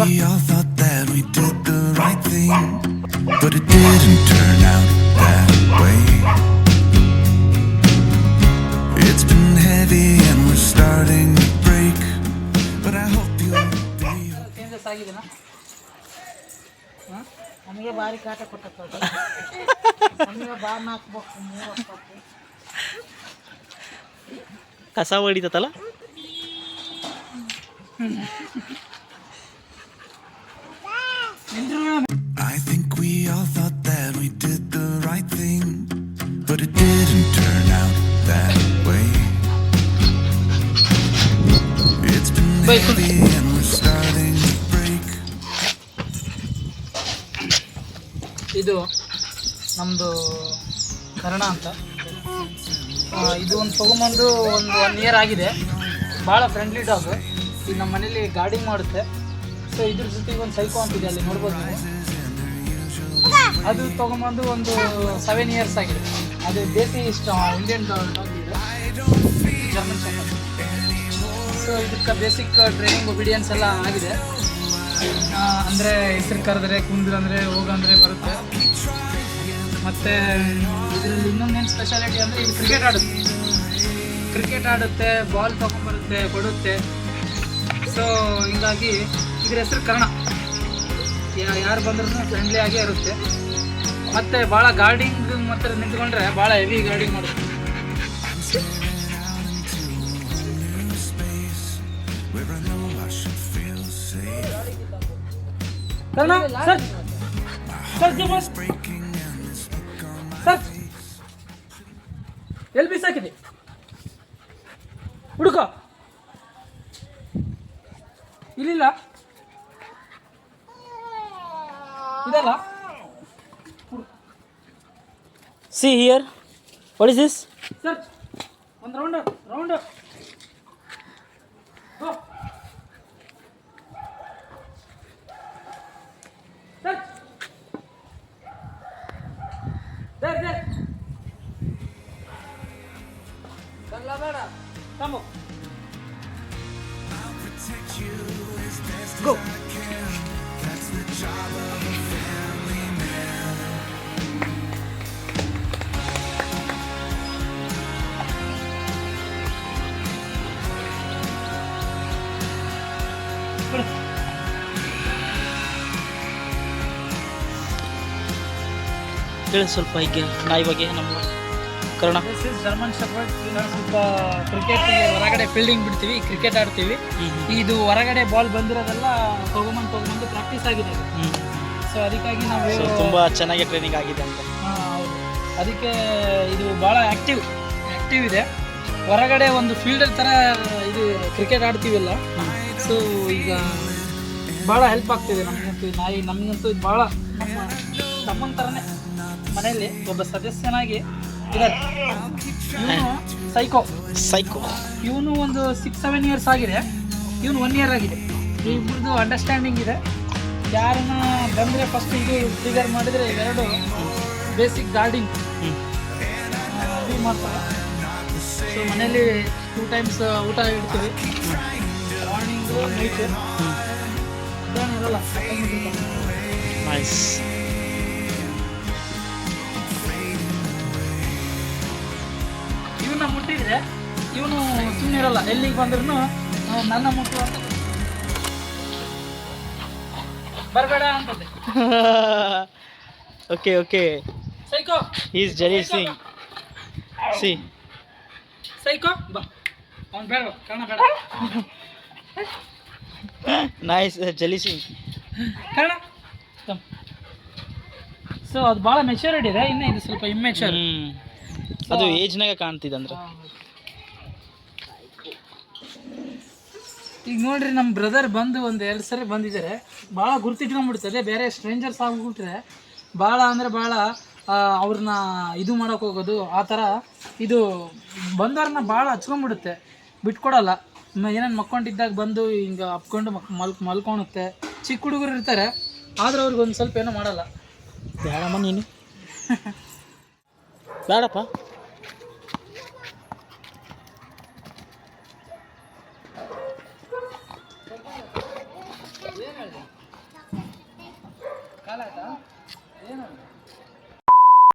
all thought that we did the right thing, but it didn't turn out that way. It's been heavy and we're starting to break, but I hope you'll be changes ಆಗಿದೆನಾ? ನಮಗೆ ಭಾರಿ ಕಾಟ ಕೊಟ್ಟದ್ದು ನಮಗೆ ಬಾರ್ನ ಹಾಕ್ಬೇಕು 3 ವರ್ಷಕ್ಕೆ ಕಸ ಹೊಡಿತಲ್ಲ. I think we all thought that we did the right thing, but it didn't turn out that way. It's been heavy and we're starting to break. ಇದು ನಮ್ಮದು ಕರ್ಣ ಅಂತ. ಇದು ಒಂದು ತೊಗೊಂಬಂದು ಒಂದು 1 ಇಯರ್ ಆಗಿದೆ. ಭಾಳ ಫ್ರೆಂಡ್ಲಿ ಡಾಗ್. ಇದು ನಮ್ಮ ಮನೇಲಿ ಗಾರ್ಡಿಂಗ್ ಮಾಡುತ್ತೆ. ಸೊ ಇದ್ರ ಜೊತೆಗೆ ಒಂದು ಸೈಕೋ ಅಂತಿದೆ, ಅಲ್ಲಿ ನೋಡ್ಬೋದು ನೀವು. ಅದು ತೊಗೊಂಬಂದು ಒಂದು 7 ಇಯರ್ಸ್ ಆಗಿದೆ. ಅದು ದೇಸಿ ಇಂಡಿಯನ್ ಡಾಗ್ ಇದೆ, ಜರ್ಮನ್ ಶೆಫರ್ಡ್. ಸೊ ಇದಕ್ಕೆ ಬೇಸಿಕ್ ಟ್ರೈನಿಂಗ್ ಒಬಿಡಿಯನ್ಸ್ ಎಲ್ಲ ಆಗಿದೆ. ಅಂದರೆ ಹೆಸರು ಕರೆದ್ರೆ ಕುಂದ್ರಂದರೆ ಹೋಗಂದರೆ ಬರುತ್ತೆ. ಮತ್ತು ಇದರಲ್ಲಿ ಇನ್ನೊಂದೇನು ಸ್ಪೆಷಾಲಿಟಿ ಅಂದರೆ ಇದು ಕ್ರಿಕೆಟ್ ಆಡುತ್ತೆ, ಬಾಲ್ ತೊಗೊಂಬರುತ್ತೆ, ಕೊಡುತ್ತೆ. ಸೊ ಹೀಗಾಗಿ ಇದ್ರ ಹೆಸರು ಕರ್ಣ. ಯಾರು ಬಂದ್ರೂ ಫ್ರೆಂಡ್ಲಿ ಆಗೇ ಇರುತ್ತೆ. ಮತ್ತು ಭಾಳ ಗಾರ್ಡಿಂಗ್ ಮತ್ತು ನಿಂತ್ಕೊಂಡ್ರೆ ಭಾಳ ಹೆವಿ ಗಾರ್ಡಿಂಗ್ ಮಾಡುತ್ತೆ. ಕರ್ಣ ಸರ್ ಸರ್ ಎಲ್ಲಿ ಬೀಸಾಕಿದೆ ಹುಡುಕ ಇಲ್ಲಿಲ್ಲ ಇದಲ್ಲ. See here. What is this? Sir ಒಂದು ರೌಂಡ್ ಸರ್ there ಕಲ್ಲ ಬೇಡ come go. ಹೇಳಿ ಸ್ವಲ್ಪ ಹೀಗೆ ನಾಯಿ ಬಗ್ಗೆ ನಮ್ಮ Karna. This is German shepherd. ಸ್ವಲ್ಪ ಕ್ರಿಕೆಟ್ಗೆ ಹೊರಗಡೆ ಫೀಲ್ಡಿಂಗ್ ಬಿಡ್ತೀವಿ, ಕ್ರಿಕೆಟ್ ಆಡ್ತೀವಿ. ಇದು ಹೊರಗಡೆ ಬಾಲ್ ಬಂದಿರೋದೆಲ್ಲ ತೊಗೊಂಬಂದು ಪ್ರಾಕ್ಟೀಸ್ ಆಗಿದೆ. ಸೊ ಅದಕ್ಕಾಗಿ ನಾವು ತುಂಬ ಚೆನ್ನಾಗಿ ಟ್ರೈನಿಂಗ್ ಆಗಿದೆ ಅಂತ. ಹೌದು, ಅದಕ್ಕೆ ಇದು ಭಾಳ ಆ್ಯಕ್ಟಿವ್ ಇದೆ. ಹೊರಗಡೆ ಒಂದು ಫೀಲ್ಡರ್ ಥರ ಇದು ಕ್ರಿಕೆಟ್ ಆಡ್ತೀವಲ್ಲ. ಸೊ ಈಗ ಭಾಳ ಹೆಲ್ಪ್ ಆಗ್ತಿದೆ ನಮಗಂತೂ. ನಮಗಂತೂ ಇದು ಭಾಳ ನಮ್ಮ ತಮ್ಮನ ಥರನೇ ಮನೆಯಲ್ಲಿ ಒಬ್ಬ ಸದಸ್ಯನಾಗಿ ಇದ್ದಾರೆ. ಇವನು ಸೈಕೋ. ಇವನು ಒಂದು 6-7 ಇಯರ್ಸ್ ಆಗಿದೆ. ಇವನು 1 ಇಯರ್ ಆಗಿದೆ. ಇಬ್ಬರದು ಅಂಡರ್ಸ್ಟ್ಯಾಂಡಿಂಗ್ ಇದೆ. ಯಾರನ್ನ ಬಂದರೆ ಫಸ್ಟ್ ಇದು ಟ್ರಿಗರ್ ಮಾಡಿದರೆ ಇವೆರಡು ಬೇಸಿಕ್ ಗಾರ್ಡಿಂಗ್ ಇದು ಮಾಡ್ತಾರೆ. ಸೊ ಮನೇಲಿ 2 ಟೈಮ್ಸ್ ಊಟ ಇಡ್ತೀವಿ, ಮಾರ್ನಿಂಗು ನೈಟು. ಇರಲ್ಲ ನೈಸ್. ಇವನ್ನ ಮುಟ್ಟಿದ್ರೆ ಇವನು ಸುಮ್ಮನಿರಲ್ಲ. ಎಲ್ಲಿಗೆ ಬಂದ್ರೂ ನನ್ನ ಮುಟ್ಟು ಅಂತ ಬರಬೇಡ ಅಂತದೆ. Okay psycho he is jealousing. See psycho ಬಾ, ಅವ್ನು ಬೇಡ, ಕರ್ಣ ಬೇಡ. nice jealousing. ಕರ್ಣ ಸೊ ಅದು ಭಾಳ ಮೆಚ್ಯೂರಿಟಿ ಇದೆ. ಇನ್ನು ಇದು ಸ್ವಲ್ಪ ಇಮ್ಮೆಚ್ಯೂರ್. ಅದು ಏಜ್ನಾಗ ಕಾಣ್ತಿದೆ ಅಂದ್ರೆ. ಈಗ ನೋಡ್ರಿ, ನಮ್ಮ ಬ್ರದರ್ ಬಂದು 1-2 ಸರಿ ಬಂದಿದ್ದಾರೆ. ಭಾಳ ಗುರ್ತಿಟ್ಕೊಂಡ್ಬಿಡ್ತದೆ. ಬೇರೆ ಸ್ಟ್ರೇಂಜರ್ಸ್ ಆಗಿಬಿಟ್ರೆ ಭಾಳ ಅಂದರೆ ಭಾಳ ಅವ್ರನ್ನ ಇದು ಮಾಡೋಕೆ ಹೋಗೋದು ಆ ಥರ. ಇದು ಬಂದವ್ರನ್ನ ಭಾಳ ಹಚ್ಕೊಂಡ್ಬಿಡುತ್ತೆ, ಬಿಟ್ಕೊಡಲ್ಲ. ಏನೇನು ಮಕ್ಕೊಂಡಿದ್ದಾಗ ಬಂದು ಹಿಂಗೆ ಅಪ್ಕೊಂಡು ಮಲ್ಕೊಳುತ್ತೆ. ಚಿಕ್ಕ ಹುಡುಗರು ಇರ್ತಾರೆ, ಆದ್ರೆ ಅವ್ರಿಗೆ ಒಂದು ಸ್ವಲ್ಪ ಏನೂ ಮಾಡಲ್ಲ. ಬೇಡಮ್ಮ ನೀನು ಬೇಡಪ್ಪ. ಕಾಲ ಆಯ್ತಾ